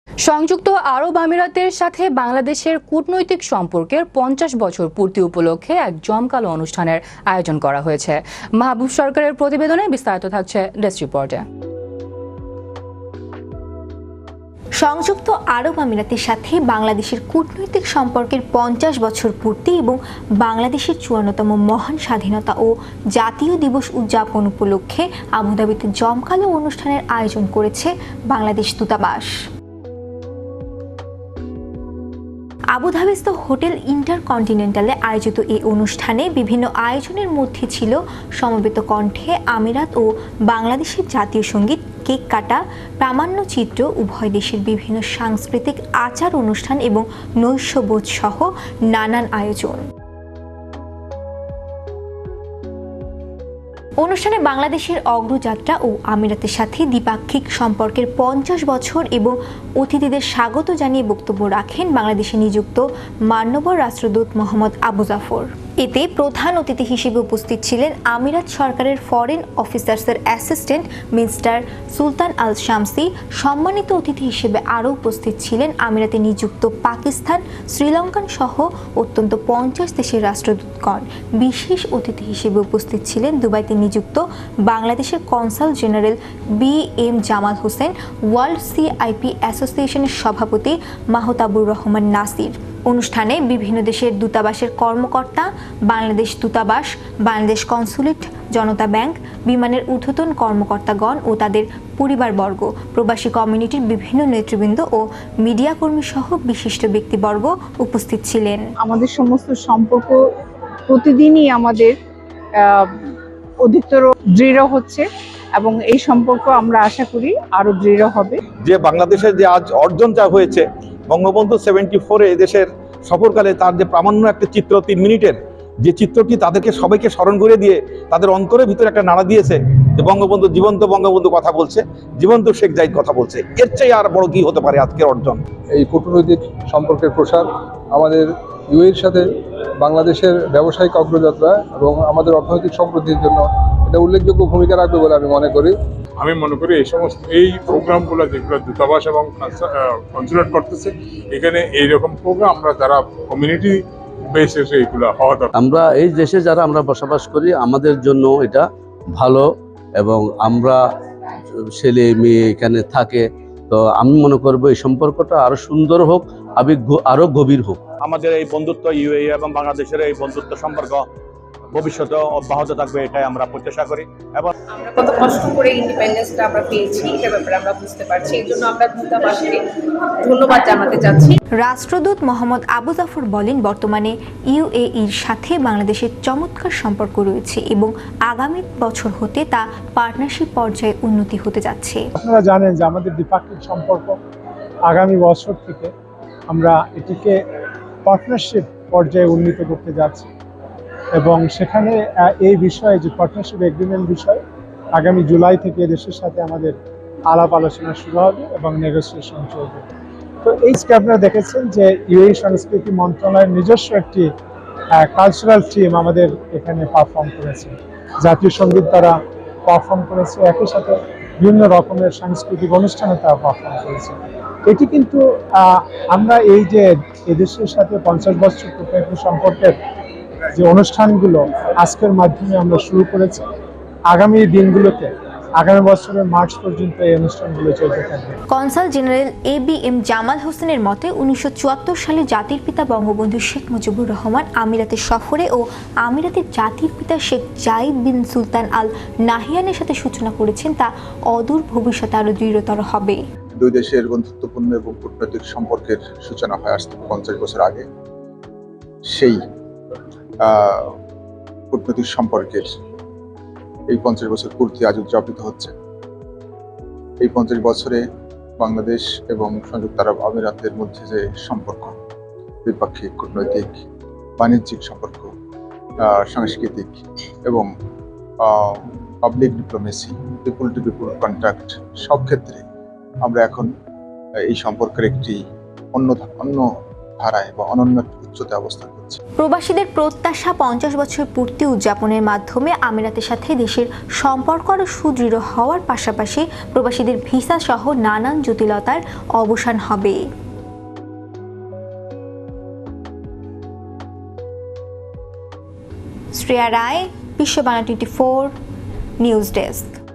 সংযুক্ত আরব আমিরাতের সাথে বাংলাদেশের কূটনৈতিক সম্পর্কের ৫০ বছর পূর্তি উপলক্ষে এক জমকালো অনুষ্ঠানের আয়োজন করা হয়েছে। মাহবুব সরকারের প্রতিবেদনে বিস্তারিত থাকছে ডেস্ক রিপোর্টে। সংযুক্ত আরব আমিরাতের সাথে বাংলাদেশের কূটনৈতিক সম্পর্কের ৫০ বছর পূর্তি এবং বাংলাদেশের ৫৪তম মহান স্বাধীনতা ও জাতীয় দিবস উদযাপন উপলক্ষে আবুধাবিতে জমকালো অনুষ্ঠানের আয়োজন করেছে বাংলাদেশ দূতাবাস। আবুধাবিস্থ হোটেল ইন্টারকন্টিনেন্টালে আয়োজিত এই অনুষ্ঠানে বিভিন্ন আয়োজনের মধ্যে ছিল সমবেত কণ্ঠে আমিরাত ও বাংলাদেশের জাতীয় সঙ্গীত, কেক কাটা, প্রামাণ্যচিত্র, উভয় দেশের বিভিন্ন সাংস্কৃতিক আচার অনুষ্ঠান এবং নৈশভোজ সহ নানান আয়োজন। অনুষ্ঠানে বাংলাদেশের অগ্রযাত্রা ও আমিরাতের সাথে দ্বিপাক্ষিক সম্পর্কের ৫০ বছর এবং অতিথিদের স্বাগত জানিয়ে বক্তব্য রাখেন বাংলাদেশে নিযুক্ত মান্যবর রাষ্ট্রদূত মোহাম্মদ আবু জাফর। এতে প্রধান অতিথি হিসেবে উপস্থিত ছিলেন আমিরাত সরকারের ফরেন অফিসার্সের অ্যাসিস্ট্যান্ট মিনিস্টার সুলতান আল শামসি। সম্মানিত অতিথি হিসেবে আরও উপস্থিত ছিলেন আমিরাতে নিযুক্ত পাকিস্তান, শ্রীলঙ্কান সহ অত্যন্ত ৫০ দেশের রাষ্ট্রদূতগণ। বিশেষ অতিথি হিসেবে উপস্থিত ছিলেন দুবাইতে নিযুক্ত বাংলাদেশের consul general BM. Jamal Hossain, world CIP অ্যাসোসিয়েশনের সভাপতি মাহতাবুর রহমান নাসির। অনুষ্ঠানে বিভিন্ন দেশের দূতাবাসের কর্মকর্তা, বাংলাদেশ দূতাবাস, বাংলাদেশ কনসুলেট, জনতা ব্যাংক, বিমানের ঊর্ধ্বতন কর্মকর্তাগণ ও তাদের পরিবারবর্গ, প্রবাসী কমিউনিটির বিভিন্ন নেতৃবৃন্দ ও মিডিয়া কর্মী সহ বিশিষ্ট ব্যক্তিবর্গ উপস্থিত ছিলেন। আমাদের সমস্ত সম্পর্ক প্রতিদিনই আমাদের অধিকতর দৃঢ় হচ্ছে এবং এই সম্পর্ক আমরা আশা করি আরো দৃঢ় হবে। যে বাংলাদেশের যে আজ অর্জনটা হয়েছে, বঙ্গবন্ধু 74-এ এদেশের সফরকালে তার যে প্রামাণ্য একটা চিত্র 3 মিনিটের, যে চিত্রটি তাদেরকে সবাইকে স্মরণ করে দিয়ে তাদের অন্তরের ভিতরে একটা নাড়া দিয়েছে যে বঙ্গবন্ধু জীবন্ত, বঙ্গবন্ধু কথা বলছে, জীবন্ত শেখ জাহিদ কথা বলছে। এর চেয়ে আর বড় কি হতে পারে আজকের অর্জন? এই কূটনৈতিক সম্পর্কের প্রসার, আমাদের ইউএইর সাথে বাংলাদেশের ব্যবসায়িক অগ্রযাত্রা এবং আমাদের অর্থনৈতিক সমৃদ্ধির জন্য এটা উল্লেখযোগ্য ভূমিকা রাখবে বলে আমি মনে করি। আমি মনে করি এই প্রোগ্রামগুলো যেগুলো দূতাবাস এবং কনসুলেট করতেছে, এখানে এইরকম প্রোগ্রাম আমরা যারা কমিউনিটি বেসিসে এগুলো হওয়া দরকার। আমরা এই দেশে যারা আমরা বসবাস করি, আমাদের জন্য এটা ভালো এবং আমরা ছেলে মেয়ে এখানে থাকে, তো আমি মনে করবো এই সম্পর্কটা আরো সুন্দর হোক, আরো গভীর হোক। আমাদের এই বন্ধুত্ব, ইউএই এবং বাংলাদেশের এই বন্ধুত্ব সম্পর্ক ভবিষ্যতে অব্যাহত থাকবে, এটাই আমরা প্রত্যাশা করি। এবং আমরা কত কষ্ট করে ইন্ডিপেন্ডেন্সটা আমরা পেয়েছি এটার ব্যাপারে আমরা বুঝতে পারছি। এই জন্য আমরা দূতাবাসকে ধন্যবাদ জানাতে চাচ্ছি। রাষ্ট্রদূত মোহাম্মদ আবু জাফর বলেন, বর্তমানে ইউএইর সাথে বাংলাদেশের চমৎকার সম্পর্ক রয়েছে এবং আগামী বছর হতে তা পার্টনারশিপ পর্যায়ে উন্নতি হতে যাচ্ছে। আপনারা জানেন যে আমাদের দ্বিপাক্ষিক সম্পর্ক আগামী বছর থেকে আমরা এটিকে পার্টনারশিপ পর্যায়ে উন্নীত করতে যাচ্ছি এবং সেখানে এই বিষয়ে যে পার্টনারশিপ এগ্রিমেন্ট বিষয় আগামী জুলাই থেকে দেশের সাথে আমাদের আলাপ আলোচনা শুরু হবে এবং নেগোসিয়েশন চলবে। তো এই আপনারা দেখেছেন যে ইউএই সংস্কৃতি মন্ত্রণালয়ের নিজস্ব একটি কালচারাল টিম আমাদের এখানে পারফর্ম করেছে, জাতীয় সঙ্গীত তারা পারফর্ম করেছে, একই সাথে বিভিন্ন রকমের সাংস্কৃতিক অনুষ্ঠানে তারা পারফর্ম করেছে। এটি কিন্তু আমরা এই যে এদেশের সাথে ৫০ বছর কূটনৈতিক সম্পর্কের যে অনুষ্ঠানগুলো আজকের মাধ্যমে আমরা শুরু করেছি, আগামী দিনগুলোতে আগামী বছরের মার্চ পর্যন্ত এই অনুষ্ঠানগুলো চলতে থাকবে। Consul general A B M. জামাল হোসেনের মতে ১৯৭৪ সালে জাতির পিতা বঙ্গবন্ধু শেখ মুজিবুর রহমান আমিরাতের সফরে ও আমিরাতের জাতির পিতা শেখ জাহিদ বিন সুলতান আল নাহিয়ানের সাথে সূচনা করেছেন, তা অদূর ভবিষ্যতে আরো দৃঢ়তর হবে। দুই দেশের বন্ধুত্বপূর্ণ এবং কূটনৈতিক সম্পর্কের সূচনা হয় আজ থেকে ৫০ বছর আগে। সেই কূটনৈতিক সম্পর্কের এই ৫০ বছর পূর্তি আজ উদযাপিত হচ্ছে। এই ৫০ বছরে বাংলাদেশ এবং সংযুক্ত আরব আমিরাতের মধ্যে যে সম্পর্ক, দ্বিপাক্ষিক, কূটনৈতিক, বাণিজ্যিক সম্পর্ক, সাংস্কৃতিক এবং public diplomacy, people to people contact, সব ক্ষেত্রে আমরা এখন এই সম্পর্কের একটি অন্য ধারায় বা অনন্য এক উচ্চতে অবস্থান করছে। প্রবাসীদের প্রত্যাশা 50 বছর পূর্তি উদযাপনের মাধ্যমে আমিরাতের সাথে দেশের সম্পর্ক আরও সুদৃঢ় হওয়ার পাশাপাশি প্রবাসীদের ভিসা সহ নানান জটিলতার অবসান হবে। শ্রেয়া রায়, বিশ্ববাণী 24 নিউজ ডেস্ক।